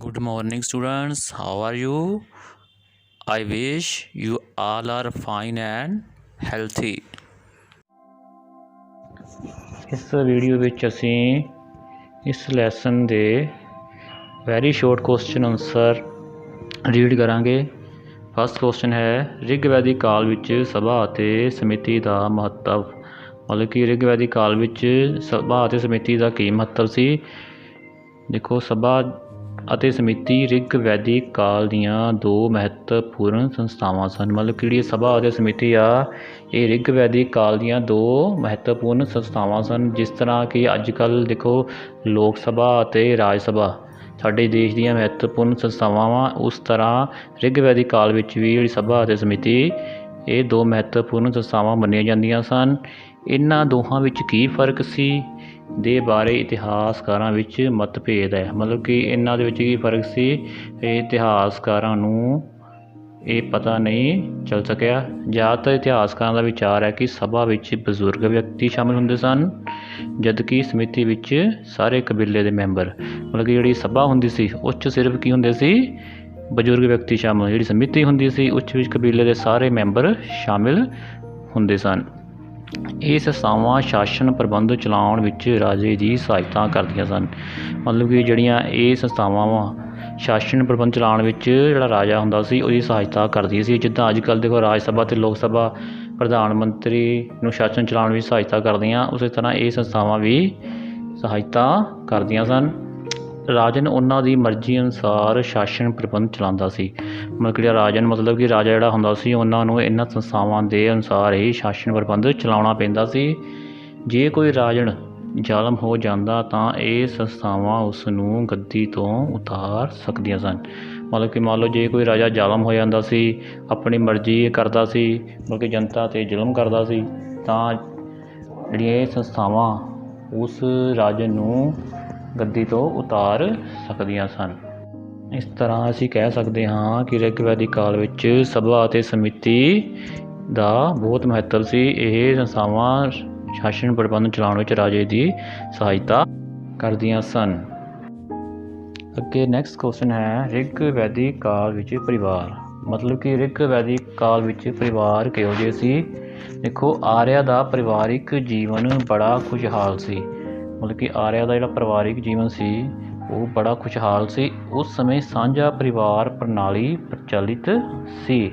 Good morning, students. How are you? I wish you all are fine and healthy. ਇਸ video ਵਿੱਚ ਅਸੀਂ ਇਸ lesson ਦੇ very short question answer read ਕਰਾਂਗੇ। First question ਹੈ ਰਿਗਵੈਦਿਕ ਕਾਲ ਵਿੱਚ ਸਭਾ ਅਤੇ ਸਮਿਤੀ ਦਾ ਮਹੱਤਵ। ਮਤਲਬ ਕਿ ਰਿਗਵੈਦਿਕ ਕਾਲ ਵਿੱਚ ਸਭਾ ਅਤੇ ਸਮਿਤੀ ਦਾ ਕੀ ਮਹੱਤਵ ਸੀ। ਦੇਖੋ, ਸਭਾ ਅਤੇ ਸਮਿਤੀ ਰਿਗਵੈਦਿਕ ਕਾਲ ਦੀਆਂ ਦੋ ਮਹੱਤਵਪੂਰਨ ਸੰਸਥਾਵਾਂ ਸਨ। ਮਤਲਬ ਕਿ ਜਿਹੜੀ ਸਭਾ ਅਤੇ ਸਮਿਤੀ ਆ, ਇਹ ਰਿਗਵੈਦਿਕ ਕਾਲ ਦੀਆਂ ਦੋ ਮਹੱਤਵਪੂਰਨ ਸੰਸਥਾਵਾਂ ਸਨ। ਜਿਸ ਤਰ੍ਹਾਂ ਕਿ ਅੱਜ ਕੱਲ੍ਹ ਦੇਖੋ ਲੋਕ ਸਭਾ ਅਤੇ ਰਾਜ ਸਭਾ ਸਾਡੇ ਦੇਸ਼ ਦੀਆਂ ਮਹੱਤਵਪੂਰਨ ਸੰਸਥਾਵਾਂ ਵਾ, ਉਸ ਤਰ੍ਹਾਂ ਰਿਗਵੈਦਿਕ ਕਾਲ ਵਿੱਚ ਵੀ ਜਿਹੜੀ ਸਭਾ ਅਤੇ ਸਮਿਤੀ ਇਹ ਦੋ ਮਹੱਤਵਪੂਰਨ ਸੰਸਥਾਵਾਂ ਮੰਨੀਆਂ ਜਾਂਦੀਆਂ ਸਨ। ਇਹਨਾਂ ਦੋਹਾਂ ਵਿੱਚ ਕੀ ਫਰਕ ਸੀ ਦੇ ਬਾਰੇ ਇਤਿਹਾਸਕਾਰਾਂ ਵਿੱਚ ਮਤਭੇਦ ਹੈ। ਮਤਲਬ ਕਿ ਇਹਨਾਂ ਦੇ ਵਿੱਚ ਕੀ ਫਰਕ ਸੀ, ਇਹ ਇਤਿਹਾਸਕਾਰਾਂ ਨੂੰ ਇਹ ਪਤਾ ਨਹੀਂ ਚੱਲ ਸਕਿਆ। ਜ਼ਿਆਦਾਤਰ ਇਤਿਹਾਸਕਾਰਾਂ ਦਾ ਵਿਚਾਰ ਹੈ ਕਿ ਸਭਾ ਵਿੱਚ ਬਜ਼ੁਰਗ ਵਿਅਕਤੀ ਸ਼ਾਮਿਲ ਹੁੰਦੇ ਸਨ, ਜਦਕਿ ਸਮਿਤੀ ਵਿੱਚ ਸਾਰੇ ਕਬੀਲੇ ਦੇ ਮੈਂਬਰ। ਮਤਲਬ ਕਿ ਜਿਹੜੀ ਸਭਾ ਹੁੰਦੀ ਸੀ ਉਸ 'ਚ ਸਿਰਫ ਕੀ ਹੁੰਦੇ ਸੀ, ਬਜ਼ੁਰਗ ਵਿਅਕਤੀ ਸ਼ਾਮਿਲ। ਜਿਹੜੀ ਸਮਿਤੀ ਹੁੰਦੀ ਸੀ ਉਸ ਵਿੱਚ ਕਬੀਲੇ ਦੇ ਸਾਰੇ ਮੈਂਬਰ ਸ਼ਾਮਿਲ ਹੁੰਦੇ ਸਨ। ਇਹ ਸੰਸਥਾਵਾਂ ਸ਼ਾਸਨ ਪ੍ਰਬੰਧ ਚਲਾਉਣ ਵਿੱਚ ਰਾਜੇ ਦੀ ਸਹਾਇਤਾ ਕਰਦੀਆਂ ਸਨ। ਮਤਲਬ ਕਿ ਜਿਹੜੀਆਂ ਇਹ ਸੰਸਥਾਵਾਂ ਵਾ ਸ਼ਾਸਨ ਪ੍ਰਬੰਧ ਚਲਾਉਣ ਵਿੱਚ ਜਿਹੜਾ ਰਾਜਾ ਹੁੰਦਾ ਸੀ ਉਹਦੀ ਸਹਾਇਤਾ ਕਰਦੀ ਸੀ। ਜਿੱਦਾਂ ਅੱਜ ਕੱਲ੍ਹ ਦੇਖੋ ਰਾਜ ਸਭਾ ਅਤੇ ਲੋਕ ਸਭਾ ਪ੍ਰਧਾਨ ਮੰਤਰੀ ਨੂੰ ਸ਼ਾਸਨ ਚਲਾਉਣ ਵਿੱਚ ਸਹਾਇਤਾ ਕਰਦੀਆਂ, ਉਸੇ ਤਰ੍ਹਾਂ ਇਹ ਸੰਸਥਾਵਾਂ ਵੀ ਸਹਾਇਤਾ ਕਰਦੀਆਂ ਸਨ। ਰਾਜਨ ਉਹਨਾਂ ਦੀ ਮਰਜ਼ੀ ਅਨੁਸਾਰ ਸ਼ਾਸਨ ਪ੍ਰਬੰਧ ਚਲਾਉਂਦਾ ਸੀ। ਮਤਲਬ ਕਿ ਰਾਜਨ ਮਤਲਬ ਕਿ ਰਾਜਾ ਜਿਹੜਾ ਹੁੰਦਾ ਸੀ ਉਹਨਾਂ ਨੂੰ ਇਹਨਾਂ ਸੰਸਥਾਵਾਂ ਦੇ ਅਨੁਸਾਰ ਹੀ ਸ਼ਾਸਨ ਪ੍ਰਬੰਧ ਚਲਾਉਣਾ ਪੈਂਦਾ ਸੀ। ਜੇ ਕੋਈ ਰਾਜਨ ਜ਼ਾਲਮ ਹੋ ਜਾਂਦਾ ਤਾਂ ਇਹ ਸੰਸਥਾਵਾਂ ਉਸ ਨੂੰ ਗੱਦੀ ਤੋਂ ਉਤਾਰ ਸਕਦੀਆਂ ਸਨ। ਮਤਲਬ ਕਿ ਮੰਨ ਲਓ ਜੇ ਕੋਈ ਰਾਜਾ ਜ਼ਾਲਮ ਹੋ ਜਾਂਦਾ ਸੀ, ਆਪਣੀ ਮਰਜ਼ੀ ਕਰਦਾ ਸੀ, ਮਤਲਬ ਕਿ ਜਨਤਾ 'ਤੇ ਜ਼ੁਲਮ ਕਰਦਾ ਸੀ, ਤਾਂ ਜਿਹੜੀਆਂ ਇਹ ਸੰਸਥਾਵਾਂ ਉਸ ਰਾਜਨ ਨੂੰ ਗੱਦੀ ਤੋਂ ਉਤਾਰ ਸਕਦੀਆਂ ਸਨ। ਇਸ ਤਰ੍ਹਾਂ ਅਸੀਂ ਕਹਿ ਸਕਦੇ ਹਾਂ ਕਿ ਰਿਗਵੈਦਿਕ ਕਾਲ ਵਿੱਚ ਸਭਾ ਅਤੇ ਸਮਿਤੀ ਦਾ ਬਹੁਤ ਮਹੱਤਵ ਸੀ। ਇਹ ਸੰਸਥਾਵਾਂ ਸ਼ਾਸਨ ਪ੍ਰਬੰਧ ਚਲਾਉਣ ਵਿੱਚ ਰਾਜੇ ਦੀ ਸਹਾਇਤਾ ਕਰਦੀਆਂ ਸਨ। ਅੱਗੇ ਨੈਕਸਟ ਕੁਐਸਚਨ ਹੈ ਰਿਗਵੈਦਿਕ ਕਾਲ ਵਿੱਚ ਪਰਿਵਾਰ। ਮਤਲਬ ਕਿ ਰਿਗਵੈਦਿਕ ਕਾਲ ਵਿੱਚ ਪਰਿਵਾਰ ਕਿਹੋ ਜਿਹੇ ਸੀ। ਦੇਖੋ, ਆਰਿਆ ਦਾ ਪਰਿਵਾਰਿਕ ਜੀਵਨ ਬੜਾ ਖੁਸ਼ਹਾਲ ਸੀ। ਮਤਲਬ ਕਿ ਆਰਿਆ ਦਾ ਜਿਹੜਾ ਪਰਿਵਾਰਿਕ ਜੀਵਨ ਸੀ ਉਹ ਬੜਾ ਖੁਸ਼ਹਾਲ ਸੀ। ਉਸ ਸਮੇਂ ਸਾਂਝਾ ਪਰਿਵਾਰ ਪ੍ਰਣਾਲੀ ਪ੍ਰਚਲਿਤ ਸੀ।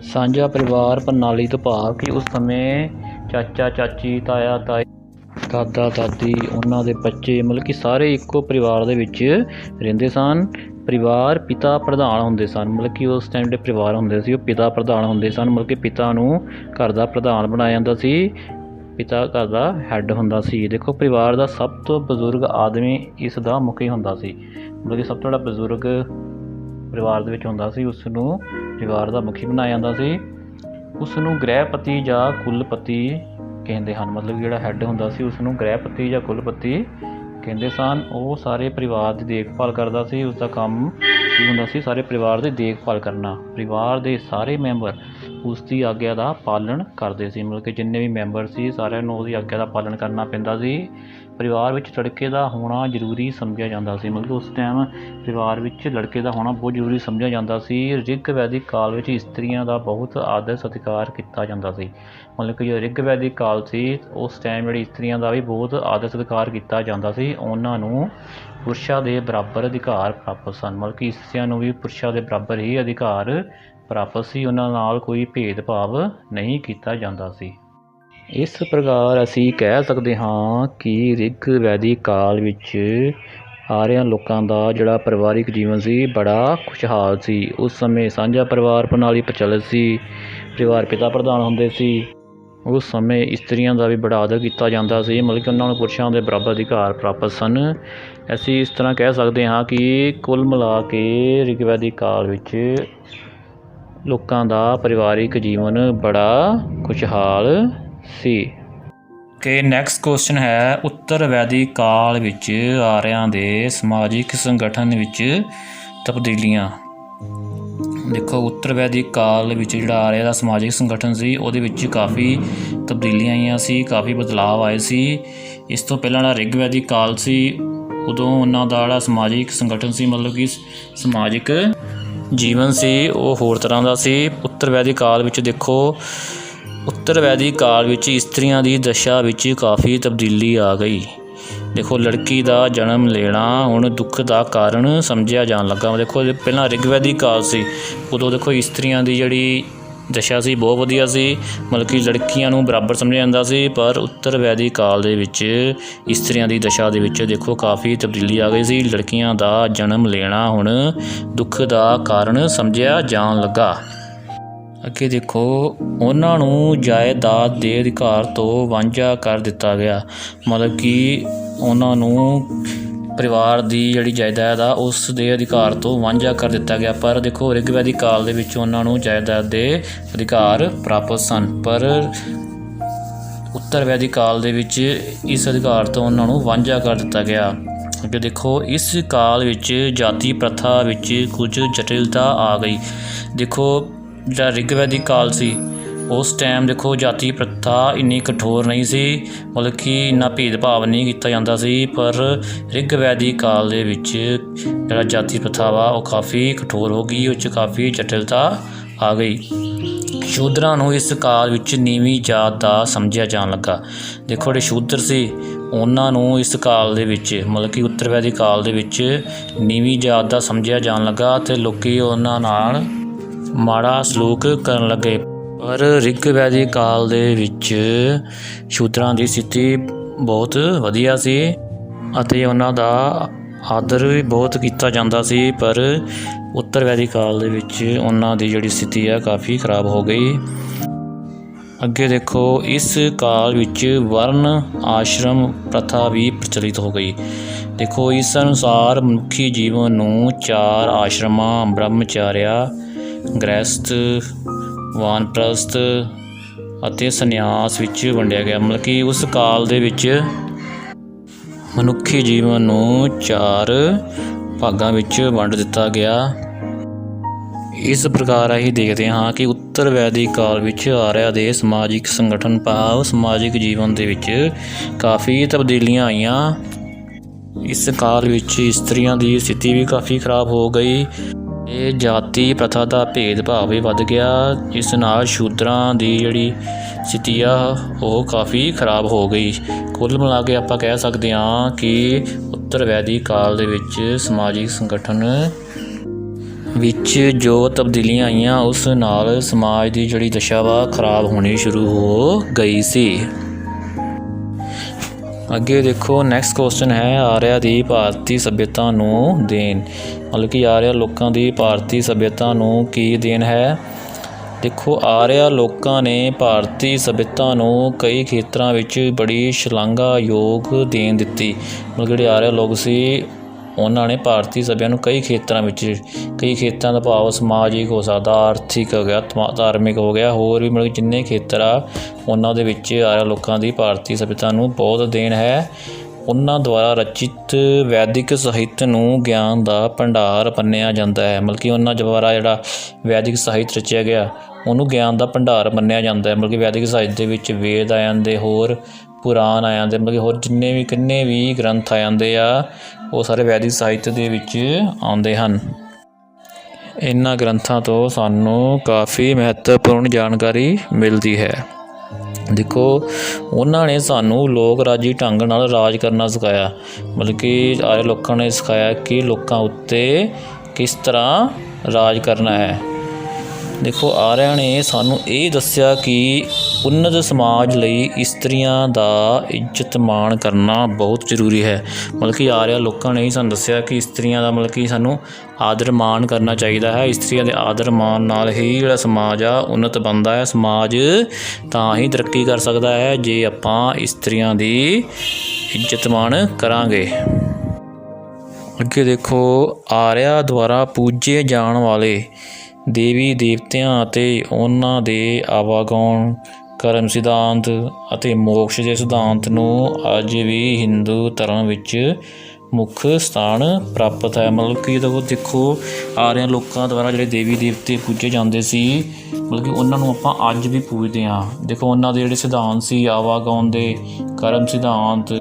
ਸਾਂਝਾ ਪਰਿਵਾਰ ਪ੍ਰਣਾਲੀ ਤੋਂ ਭਾਵ ਕਿ ਉਸ ਸਮੇਂ ਚਾਚਾ ਚਾਚੀ, ਤਾਇਆ ਤਾਈ, ਦਾਦਾ ਦਾਦੀ, ਉਹਨਾਂ ਦੇ ਬੱਚੇ, ਮਤਲਬ ਕਿ ਸਾਰੇ ਇੱਕੋ ਪਰਿਵਾਰ ਦੇ ਵਿੱਚ ਰਹਿੰਦੇ ਸਨ। ਪਰਿਵਾਰ ਪਿਤਾ ਪ੍ਰਧਾਨ ਹੁੰਦੇ ਸਨ। ਮਤਲਬ ਕਿ ਉਸ ਟਾਈਮ ਜਿਹੜੇ ਪਰਿਵਾਰ ਹੁੰਦੇ ਸੀ ਉਹ ਪਿਤਾ ਪ੍ਰਧਾਨ ਹੁੰਦੇ ਸਨ। ਮਤਲਬ ਕਿ ਪਿਤਾ ਨੂੰ ਘਰ ਦਾ ਪ੍ਰਧਾਨ ਬਣਾਇਆ ਜਾਂਦਾ ਸੀ, ਪਿਤਾ ਘਰ ਦਾ ਹੈੱਡ ਹੁੰਦਾ ਸੀ। ਦੇਖੋ, ਪਰਿਵਾਰ ਦਾ ਸਭ ਤੋਂ ਬਜ਼ੁਰਗ ਆਦਮੀ ਇਸ ਦਾ ਮੁਖੀ ਹੁੰਦਾ ਸੀ। ਮਤਲਬ ਕਿ ਸਭ ਤੋਂ ਜਿਹੜਾ ਬਜ਼ੁਰਗ ਪਰਿਵਾਰ ਦੇ ਵਿੱਚ ਹੁੰਦਾ ਸੀ ਉਸ ਨੂੰ ਪਰਿਵਾਰ ਦਾ ਮੁਖੀ ਬਣਾਇਆ ਜਾਂਦਾ ਸੀ। ਉਸ ਨੂੰ ਗ੍ਰਹਿਪਤੀ ਜਾਂ ਕੁਲਪਤੀ ਕਹਿੰਦੇ ਹਨ। ਮਤਲਬ ਜਿਹੜਾ ਹੈੱਡ ਹੁੰਦਾ ਸੀ ਉਸ ਨੂੰ ਗ੍ਰਹਿਪਤੀ ਜਾਂ ਕੁਲਪਤੀ ਕਹਿੰਦੇ ਸਨ। ਉਹ ਸਾਰੇ ਪਰਿਵਾਰ ਦੀ ਦੇਖਭਾਲ ਕਰਦਾ ਸੀ। ਉਸ ਦਾ ਕੰਮ ਕੀ ਹੁੰਦਾ ਸੀ, ਸਾਰੇ ਪਰਿਵਾਰ ਦੀ ਦੇਖਭਾਲ ਕਰਨਾ। ਪਰਿਵਾਰ ਦੇ ਸਾਰੇ ਮੈਂਬਰ ਉਸ ਦੀ ਆਗਿਆ ਦਾ ਪਾਲਣ ਕਰਦੇ ਸੀ। ਮਤਲਬ ਕਿ ਜਿੰਨੇ ਵੀ ਮੈਂਬਰ ਸੀ ਸਾਰਿਆਂ ਨੂੰ ਉਹਦੀ ਆਗਿਆ ਦਾ ਪਾਲਣ ਕਰਨਾ ਪੈਂਦਾ ਸੀ। ਪਰਿਵਾਰ ਵਿੱਚ ਲੜਕੇ ਦਾ ਹੋਣਾ ਜ਼ਰੂਰੀ ਸਮਝਿਆ ਜਾਂਦਾ ਸੀ। ਮਤਲਬ ਕਿ ਉਸ ਟਾਈਮ ਪਰਿਵਾਰ ਵਿੱਚ ਲੜਕੇ ਦਾ ਹੋਣਾ ਬਹੁਤ ਜ਼ਰੂਰੀ ਸਮਝਿਆ ਜਾਂਦਾ ਸੀ। ਰਿਗਵੈਦਿਕ ਕਾਲ ਵਿੱਚ ਇਸਤਰੀਆਂ ਦਾ ਬਹੁਤ ਆਦਰ ਸਤਿਕਾਰ ਕੀਤਾ ਜਾਂਦਾ ਸੀ। ਮਤਲਬ ਕਿ ਜੋ ਰਿਗਵੈਦਿਕ ਕਾਲ ਸੀ ਉਸ ਟਾਈਮ ਜਿਹੜੀ ਇਸਤਰੀਆਂ ਦਾ ਵੀ ਬਹੁਤ ਆਦਰ ਸਤਿਕਾਰ ਕੀਤਾ ਜਾਂਦਾ ਸੀ। ਉਹਨਾਂ ਨੂੰ ਪੁਰਸ਼ਾਂ ਦੇ ਬਰਾਬਰ ਅਧਿਕਾਰ ਪ੍ਰਾਪਤ ਸਨ। ਮਤਲਬ ਕਿ ਇਸਤਰੀਆਂ ਨੂੰ ਵੀ ਪੁਰਸ਼ਾਂ ਦੇ ਬਰਾਬਰ ਹੀ ਅਧਿਕਾਰ ਪ੍ਰਾਪਤ ਸੀ। ਉਹਨਾਂ ਨਾਲ ਕੋਈ ਭੇਦਭਾਵ ਨਹੀਂ ਕੀਤਾ ਜਾਂਦਾ ਸੀ। ਇਸ ਪ੍ਰਕਾਰ ਅਸੀਂ ਕਹਿ ਸਕਦੇ ਹਾਂ ਕਿ ਰਿਗਵੈਦਿਕ ਕਾਲ ਵਿੱਚ ਆਰਿਆ ਲੋਕਾਂ ਦਾ ਜਿਹੜਾ ਪਰਿਵਾਰਿਕ ਜੀਵਨ ਸੀ ਬੜਾ ਖੁਸ਼ਹਾਲ ਸੀ। ਉਸ ਸਮੇਂ ਸਾਂਝਾ ਪਰਿਵਾਰ ਪ੍ਰਣਾਲੀ ਪ੍ਰਚਲਿਤ ਸੀ। ਪਰਿਵਾਰ ਪਿਤਾ ਪ੍ਰਧਾਨ ਹੁੰਦੇ ਸੀ। ਉਸ ਸਮੇਂ ਇਸਤਰੀਆਂ ਦਾ ਵੀ ਬੜਾ ਆਦਰ ਕੀਤਾ ਜਾਂਦਾ ਸੀ। ਮਤਲਬ ਕਿ ਉਹਨਾਂ ਨੂੰ ਪੁਰਸ਼ਾਂ ਦੇ ਬਰਾਬਰ ਅਧਿਕਾਰ ਪ੍ਰਾਪਤ ਸਨ। ਅਸੀਂ ਇਸ ਤਰ੍ਹਾਂ ਕਹਿ ਸਕਦੇ ਹਾਂ ਕਿ ਕੁੱਲ ਮਿਲਾ ਕੇ ਰਿਗਵੈਦਿਕ ਕਾਲ ਵਿੱਚ ਲੋਕਾਂ ਦਾ ਪਰਿਵਾਰਿਕ ਜੀਵਨ ਬੜਾ ਖੁਸ਼ਹਾਲ ਸੀ। ਕਿ ਨੈਕਸਟ ਕੁਐਸਚਨ ਹੈ ਉੱਤਰ ਵੈਦਿਕ ਕਾਲ ਵਿੱਚ ਆਰਿਆਂ ਦੇ ਸਮਾਜਿਕ ਸੰਗਠਨ ਵਿੱਚ ਤਬਦੀਲੀਆਂ। ਦੇਖੋ, ਉੱਤਰ ਵੈਦਿਕ ਕਾਲ ਵਿੱਚ ਜਿਹੜਾ ਆਰਿਆ ਦਾ ਸਮਾਜਿਕ ਸੰਗਠਨ ਸੀ ਉਹਦੇ ਵਿੱਚ ਕਾਫੀ ਤਬਦੀਲੀਆਂ ਆਈਆਂ ਸੀ, ਕਾਫੀ ਬਦਲਾਅ ਆਏ ਸੀ। ਇਸ ਤੋਂ ਪਹਿਲਾਂ ਜਿਹੜਾ ਰਿਗਵੈਦਿਕ ਕਾਲ ਸੀ ਉਦੋਂ ਉਹਨਾਂ ਦਾ ਜਿਹੜਾ ਸਮਾਜਿਕ ਸੰਗਠਨ ਸੀ, ਮਤਲਬ ਕਿ ਸਮਾਜਿਕ ਜੀਵਨ ਸੀ, ਉਹ ਹੋਰ ਤਰ੍ਹਾਂ ਦਾ ਸੀ। ਉੱਤਰ ਵੈਦਿਕ ਕਾਲ ਵਿੱਚ ਦੇਖੋ, ਉੱਤਰ ਵੈਦਿਕ ਕਾਲ ਵਿੱਚ ਇਸਤਰੀਆਂ ਦੀ ਦਸ਼ਾ ਵਿੱਚ ਕਾਫੀ ਤਬਦੀਲੀ ਆ ਗਈ। ਦੇਖੋ, ਲੜਕੀ ਦਾ ਜਨਮ ਲੈਣਾ ਹੁਣ ਦੁੱਖ ਦਾ ਕਾਰਨ ਸਮਝਿਆ ਜਾਣ ਲੱਗਾ। ਦੇਖੋ, ਪਹਿਲਾਂ ਰਿਗਵੈਦਿਕ ਕਾਲ ਸੀ, ਉਦੋਂ ਦੇਖੋ ਇਸਤਰੀਆਂ ਦੀ ਜਿਹੜੀ ਦਸ਼ਾ ਸੀ ਬਹੁਤ ਵਧੀਆ ਸੀ, ਮਤਲਬ ਕਿ ਲੜਕੀਆਂ ਨੂੰ ਬਰਾਬਰ ਸਮਝਿਆ ਜਾਂਦਾ ਸੀ। ਪਰ ਉੱਤਰ ਵੈਦਿਕ ਕਾਲ ਦੇ ਵਿੱਚ ਇਸਤਰੀਆਂ ਦੀ ਦਸ਼ਾ ਦੇ ਵਿੱਚ ਦੇਖੋ ਕਾਫੀ ਤਬਦੀਲੀ ਆ ਗਈ ਸੀ। ਲੜਕੀਆਂ ਦਾ ਜਨਮ ਲੈਣਾ ਹੁਣ ਦੁੱਖ ਦਾ ਕਾਰਨ ਸਮਝਿਆ ਜਾਣ ਲੱਗਾ। ਅੱਗੇ ਦੇਖੋ, ਉਹਨਾਂ ਨੂੰ ਜਾਇਦਾਦ ਦੇ ਅਧਿਕਾਰ ਤੋਂ ਵਾਂਝਾ ਕਰ ਦਿੱਤਾ ਗਿਆ, ਮਤਲਬ ਕਿ ਉਹਨਾਂ ਨੂੰ ਪਰਿਵਾਰ ਦੀ ਜਿਹੜੀ ਜਾਇਦਾਦ ਆ ਉਸ ਦੇ ਅਧਿਕਾਰ ਤੋਂ ਵਾਂਝਾ ਕਰ ਦਿੱਤਾ ਗਿਆ। ਪਰ ਦੇਖੋ, ਰਿਗਵੈਦਿਕ ਕਾਲ ਦੇ ਵਿੱਚ ਉਹਨਾਂ ਨੂੰ ਜਾਇਦਾਦ ਦੇ ਅਧਿਕਾਰ ਪ੍ਰਾਪਤ ਸਨ, ਪਰ ਉੱਤਰ ਵੈਦਿਕ ਕਾਲ ਦੇ ਵਿੱਚ ਇਸ ਅਧਿਕਾਰ ਤੋਂ ਉਹਨਾਂ ਨੂੰ ਵਾਂਝਾ ਕਰ ਦਿੱਤਾ ਗਿਆ। ਅੱਗੇ ਦੇਖੋ, ਇਸ ਕਾਲ ਵਿੱਚ ਜਾਤੀ ਪ੍ਰਥਾ ਵਿੱਚ ਕੁਝ ਜਟਿਲਤਾ ਆ ਗਈ। ਦੇਖੋ, ਜਿਹੜਾ ਰਿਗਵੈਦਿਕ ਕਾਲ ਸੀ ਉਸ ਟਾਈਮ ਦੇਖੋ ਜਾਤੀ ਪ੍ਰਥਾ ਇੰਨੀ ਕਠੋਰ ਨਹੀਂ ਸੀ, ਮਤਲਬ ਕਿ ਇੰਨਾ ਭੇਦਭਾਵ ਨਹੀਂ ਕੀਤਾ ਜਾਂਦਾ ਸੀ। ਪਰ ਰਿਗਵੈਦਿਕ ਕਾਲ ਦੇ ਵਿੱਚ ਜਿਹੜਾ ਜਾਤੀ ਪ੍ਰਥਾ ਵਾ ਉਹ ਕਾਫੀ ਕਠੋਰ ਹੋ ਗਈ, ਉਹ 'ਚ ਕਾਫੀ ਜਟਿਲਤਾ ਆ ਗਈ। ਸ਼ੂਦਰਾਂ ਨੂੰ ਇਸ ਕਾਲ ਵਿੱਚ ਨੀਵੀਂ ਜਾਤ ਦਾ ਸਮਝਿਆ ਜਾਣ ਲੱਗਾ। ਦੇਖੋ, ਜਿਹੜੇ ਸ਼ੂਦਰ ਸੀ ਉਹਨਾਂ ਨੂੰ ਇਸ ਕਾਲ ਦੇ ਵਿੱਚ, ਮਤਲਬ ਕਿ ਉੱਤਰ ਵੈਦਿਕ ਕਾਲ ਦੇ ਵਿੱਚ ਨੀਵੀਂ ਜਾਤ ਦਾ ਸਮਝਿਆ ਜਾਣ ਲੱਗਾ ਅਤੇ ਲੋਕ ਉਹਨਾਂ ਨਾਲ ਮਾੜਾ ਸਲੂਕ ਕਰਨ ਲੱਗੇ। ਪਰ ਰਿਗਵੈਦਿਕ ਕਾਲ ਦੇ ਵਿੱਚ ਸ਼ੂਦਰਾਂ ਦੀ ਸਥਿਤੀ ਬਹੁਤ ਵਧੀਆ ਸੀ ਅਤੇ ਉਹਨਾਂ ਦਾ ਆਦਰ ਵੀ ਬਹੁਤ ਕੀਤਾ ਜਾਂਦਾ ਸੀ। ਪਰ ਉੱਤਰ ਵੈਦਿਕ ਕਾਲ ਦੇ ਵਿੱਚ ਉਹਨਾਂ ਦੀ ਜਿਹੜੀ ਸਥਿਤੀ ਹੈ ਕਾਫੀ ਖਰਾਬ ਹੋ ਗਈ। ਅੱਗੇ ਦੇਖੋ, ਇਸ ਕਾਲ ਵਿੱਚ ਵਰਨ ਆਸ਼ਰਮ ਪ੍ਰਥਾ ਵੀ ਪ੍ਰਚਲਿਤ ਹੋ ਗਈ। ਦੇਖੋ, ਇਸ ਅਨੁਸਾਰ ਮਨੁੱਖੀ ਜੀਵਨ ਨੂੰ 4 ਆਸ਼ਰਮਾਂ ਬ੍ਰਹਮਚਾਰਿਆ, ਗ੍ਰਹਿਸਥ, ਵਾਨਪ੍ਰਸਥ ਅਤੇ ਸੰਨਿਆਸ ਵਿੱਚ ਵੰਡਿਆ ਗਿਆ। ਮਤਲਬ ਕਿ ਉਸ ਕਾਲ ਦੇ ਵਿੱਚ ਮਨੁੱਖੀ ਜੀਵਨ ਨੂੰ 4 ਭਾਗਾਂ ਵਿੱਚ ਵੰਡ ਦਿੱਤਾ ਗਿਆ। ਇਸ ਪ੍ਰਕਾਰ ਅਸੀਂ ਦੇਖਦੇ ਹਾਂ ਕਿ ਉੱਤਰ ਵੈਦਿਕ ਕਾਲ ਵਿੱਚ ਆਰਿਆ ਦੇ ਸਮਾਜਿਕ ਸੰਗਠਨ ਭਾਵ ਸਮਾਜਿਕ ਜੀਵਨ ਦੇ ਵਿੱਚ ਕਾਫੀ ਤਬਦੀਲੀਆਂ ਆਈਆਂ। ਇਸ ਕਾਲ ਵਿੱਚ ਇਸਤਰੀਆਂ ਦੀ ਸਥਿਤੀ ਵੀ ਕਾਫੀ ਖਰਾਬ ਹੋ ਗਈ। ਇਹ ਜਾਤੀ ਪ੍ਰਥਾ ਦਾ ਭੇਦਭਾਵ ਵੀ ਵੱਧ ਗਿਆ, ਜਿਸ ਨਾਲ ਸ਼ੂਦਰਾਂ ਦੀ ਜਿਹੜੀ ਸਥਿਤੀ ਆ ਉਹ ਕਾਫੀ ਖਰਾਬ ਹੋ ਗਈ। ਕੁੱਲ ਮਿਲਾ ਕੇ ਆਪਾਂ ਕਹਿ ਸਕਦੇ ਹਾਂ ਕਿ ਉੱਤਰ ਵੈਦਿਕ ਕਾਲ ਦੇ ਵਿੱਚ ਸਮਾਜਿਕ ਸੰਗਠਨ ਵਿੱਚ ਜੋ ਤਬਦੀਲੀਆਂ ਆਈਆਂ ਉਸ ਨਾਲ ਸਮਾਜ ਦੀ ਜਿਹੜੀ ਦਸ਼ਾ ਵਾ ਖਰਾਬ ਹੋਣੀ ਸ਼ੁਰੂ ਹੋ ਗਈ ਸੀ। ਅੱਗੇ ਦੇਖੋ, ਨੈਕਸਟ ਕੁਐਸਚਨ ਹੈ ਆਰਿਆ ਦੀ ਭਾਰਤੀ ਸੱਭਿਅਤਾ ਨੂੰ ਦੇਣ, ਮਤਲਬ ਕਿ ਆਰਿਆ ਲੋਕਾਂ ਦੀ ਭਾਰਤੀ ਸੱਭਿਅਤਾ ਨੂੰ ਕੀ ਦੇਣ ਹੈ। ਦੇਖੋ, ਆਰਿਆ ਲੋਕਾਂ ਨੇ ਭਾਰਤੀ ਸੱਭਿਅਤਾ ਨੂੰ ਕਈ ਖੇਤਰਾਂ ਵਿੱਚ ਬੜੀ ਸ਼ਲਾਘਾਯੋਗ ਦੇਣ ਦਿੱਤੀ। ਮਤਲਬ ਜਿਹੜੇ ਆਰਿਆ ਲੋਕ ਸੀ ਉਹਨਾਂ ਨੇ ਭਾਰਤੀ ਸੱਭਿਅਤਾ ਨੂੰ ਕਈ ਖੇਤਰਾਂ ਵਿੱਚ, ਕਈ ਖੇਤਰਾਂ ਦਾ ਭਾਵ ਸਮਾਜਿਕ ਹੋ ਸਕਦਾ, ਆਰਥਿਕ ਹੋ ਗਿਆ, ਧਾਰਮਿਕ ਹੋ ਗਿਆ, ਹੋਰ ਵੀ ਮਤਲਬ ਜਿੰਨੇ ਖੇਤਰ ਆ ਉਹਨਾਂ ਦੇ ਵਿੱਚ ਆਰਿਆ ਲੋਕਾਂ ਦੀ ਭਾਰਤੀ ਸੱਭਿਅਤਾ ਨੂੰ ਬਹੁਤ ਦੇਣ ਹੈ। ਉਹਨਾਂ ਦੁਆਰਾ ਰਚਿਤ ਵੈਦਿਕ ਸਾਹਿਤ ਨੂੰ ਗਿਆਨ ਦਾ ਭੰਡਾਰ ਮੰਨਿਆ ਜਾਂਦਾ ਹੈ। ਮਤਲਬ ਕਿ ਉਹਨਾਂ ਦੁਆਰਾ ਜਿਹੜਾ ਵੈਦਿਕ ਸਾਹਿਤ ਰਚਿਆ ਗਿਆ ਉਹਨੂੰ ਗਿਆਨ ਦਾ ਭੰਡਾਰ ਮੰਨਿਆ ਜਾਂਦਾ ਹੈ। ਮਤਲਬ ਕਿ ਵੈਦਿਕ ਸਾਹਿਤ ਦੇ ਵਿੱਚ ਵੇਦ ਆ ਜਾਂਦੇ, ਹੋਰ ਪੁਰਾਣ ਆ ਜਾਂਦੇ, ਮਤਲਬ ਕਿ ਹੋਰ ਕਿੰਨੇ ਵੀ ਗ੍ਰੰਥ ਆ ਜਾਂਦੇ ਆ ਉਹ ਸਾਰੇ ਵੈਦਿਕ ਸਾਹਿਤ ਦੇ ਵਿੱਚ ਆਉਂਦੇ ਹਨ। ਇਹਨਾਂ ਗ੍ਰੰਥਾਂ ਤੋਂ ਸਾਨੂੰ ਕਾਫੀ ਮਹੱਤਵਪੂਰਨ ਜਾਣਕਾਰੀ ਮਿਲਦੀ ਹੈ। ਦੇਖੋ, ਉਹਨਾਂ ਨੇ ਸਾਨੂੰ ਲੋਕ ਰਾਜੀ ਢੰਗ ਨਾਲ ਰਾਜ ਕਰਨਾ ਸਿਖਾਇਆ। ਮਤਲਬ ਕਿ ਆਰਿਆ ਲੋਕਾਂ ਨੇ ਸਿਖਾਇਆ ਕਿ ਲੋਕਾਂ ਉੱਤੇ ਕਿਸ ਤਰ੍ਹਾਂ ਰਾਜ ਕਰਨਾ ਹੈ। ਦੇਖੋ, ਆਰਿਆ ਨੇ ਸਾਨੂੰ ਇਹ ਦੱਸਿਆ ਕਿ ਉੱਨਤ ਸਮਾਜ ਲਈ ਇਸਤਰੀਆਂ ਦਾ ਇੱਜ਼ਤ ਮਾਣ ਕਰਨਾ ਬਹੁਤ ਜ਼ਰੂਰੀ ਹੈ। ਮਤਲਬ ਕਿ ਆਰਿਆ ਲੋਕਾਂ ਨੇ ਹੀ ਸਾਨੂੰ ਦੱਸਿਆ ਕਿ ਇਸਤਰੀਆਂ ਦਾ ਮਤਲਬ ਕਿ ਸਾਨੂੰ ਆਦਰ ਮਾਣ ਕਰਨਾ ਚਾਹੀਦਾ ਹੈ। ਇਸਤਰੀਆਂ ਦੇ ਆਦਰ ਮਾਣ ਨਾਲ ਹੀ ਜਿਹੜਾ ਸਮਾਜ ਆ ਉੱਨਤ ਬਣਦਾ ਹੈ। ਸਮਾਜ ਤਾਂ ਹੀ ਤਰੱਕੀ ਕਰ ਸਕਦਾ ਹੈ ਜੇ ਆਪਾਂ ਇਸਤਰੀਆਂ ਦੀ ਇੱਜ਼ਤ ਮਾਣ ਕਰਾਂਗੇ। ਅੱਗੇ ਦੇਖੋ, ਆਰਿਆ ਦੁਆਰਾ ਪੂਜੇ ਜਾਣ ਵਾਲੇ ਦੇਵੀ ਦੇਵਤਿਆਂ ਅਤੇ ਉਹਨਾਂ ਦੇ ਆਵਾਗਾਉਣ, ਕਰਮ ਸਿਧਾਂਤ ਅਤੇ ਮੋਕਸ਼ ਦੇ ਸਿਧਾਂਤ ਨੂੰ ਅੱਜ ਵੀ ਹਿੰਦੂ ਧਰਮ ਵਿੱਚ ਮੁੱਖ ਸਥਾਨ ਪ੍ਰਾਪਤ ਹੈ। ਮਤਲਬ ਕਿ ਦੇਖੋ, ਆਰਿਆ ਲੋਕਾਂ ਦੁਆਰਾ ਜਿਹੜੇ ਦੇਵੀ ਦੇਵਤੇ ਪੂਜੇ ਜਾਂਦੇ ਸੀ, ਮਤਲਬ ਕਿ ਉਹਨਾਂ ਨੂੰ ਆਪਾਂ ਅੱਜ ਵੀ ਪੂਜਦੇ ਹਾਂ। ਦੇਖੋ, ਉਹਨਾਂ ਦੇ ਜਿਹੜੇ ਸਿਧਾਂਤ ਸੀ ਆਵਾਗਾਉਣ ਦੇ, ਕਰਮ ਸਿਧਾਂਤ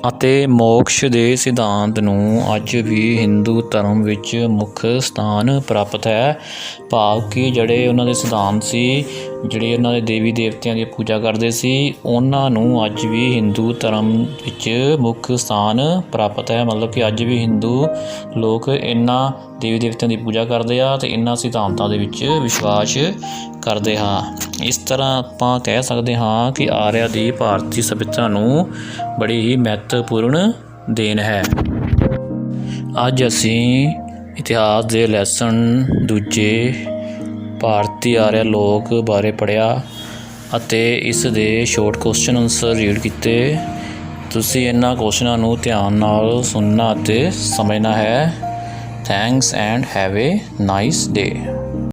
ਅਤੇ ਮੋਕਸ਼ ਦੇ ਸਿਧਾਂਤ ਨੂੰ ਅੱਜ ਵੀ ਹਿੰਦੂ ਧਰਮ ਵਿੱਚ ਮੁੱਖ ਸਥਾਨ ਪ੍ਰਾਪਤ ਹੈ। ਭਾਵ ਕਿ ਜਿਹੜੇ ਉਹਨਾਂ ਦੇ ਸਿਧਾਂਤ ਸੀ, ਜਿਹੜੇ ਉਹਨਾਂ ਦੇ ਦੇਵੀ ਦੇਵਤਿਆਂ ਦੀ ਪੂਜਾ ਕਰਦੇ ਸੀ, ਉਹਨਾਂ ਨੂੰ ਅੱਜ ਵੀ ਹਿੰਦੂ ਧਰਮ ਵਿੱਚ ਮੁੱਖ ਸਥਾਨ ਪ੍ਰਾਪਤ ਹੈ। ਮਤਲਬ ਕਿ ਅੱਜ ਵੀ ਹਿੰਦੂ ਲੋਕ ਇਹਨਾਂ ਦੇਵੀ ਦੇਵਤਿਆਂ ਦੀ ਪੂਜਾ ਕਰਦੇ ਆ ਅਤੇ ਇਹਨਾਂ ਸਿਧਾਂਤਾਂ ਦੇ ਵਿੱਚ ਵਿਸ਼ਵਾਸ ਕਰਦੇ ਹਾਂ। ਇਸ ਤਰ੍ਹਾਂ ਆਪਾਂ ਕਹਿ ਸਕਦੇ ਹਾਂ ਕਿ ਆਰਿਆ ਦੀ ਭਾਰਤੀ ਸੱਭਿਅਤਾ ਨੂੰ ਬੜੀ ਹੀ ਮਹੱਤਵਪੂਰਨ ਦੇਣ ਹੈ। ਅੱਜ ਅਸੀਂ ਇਤਿਹਾਸ ਦੇ ਲੈਸਨ ਦੂਜੇ ਭਾਰਤੀ ਆਰਿਆ ਲੋਕ ਬਾਰੇ ਪੜ੍ਹਿਆ ਅਤੇ ਇਸ ਦੇ ਸ਼ੋਰਟ ਕੁਐਸਚਨ ਆਨਸਰ ਰੀਡ ਕੀਤੇ। ਤੁਸੀਂ ਇਹਨਾਂ ਕੁਐਸਚਨਾਂ ਨੂੰ ਧਿਆਨ ਨਾਲ ਸੁਣਨਾ ਅਤੇ ਸਮਝਣਾ ਹੈ। Thanks and have A nice day.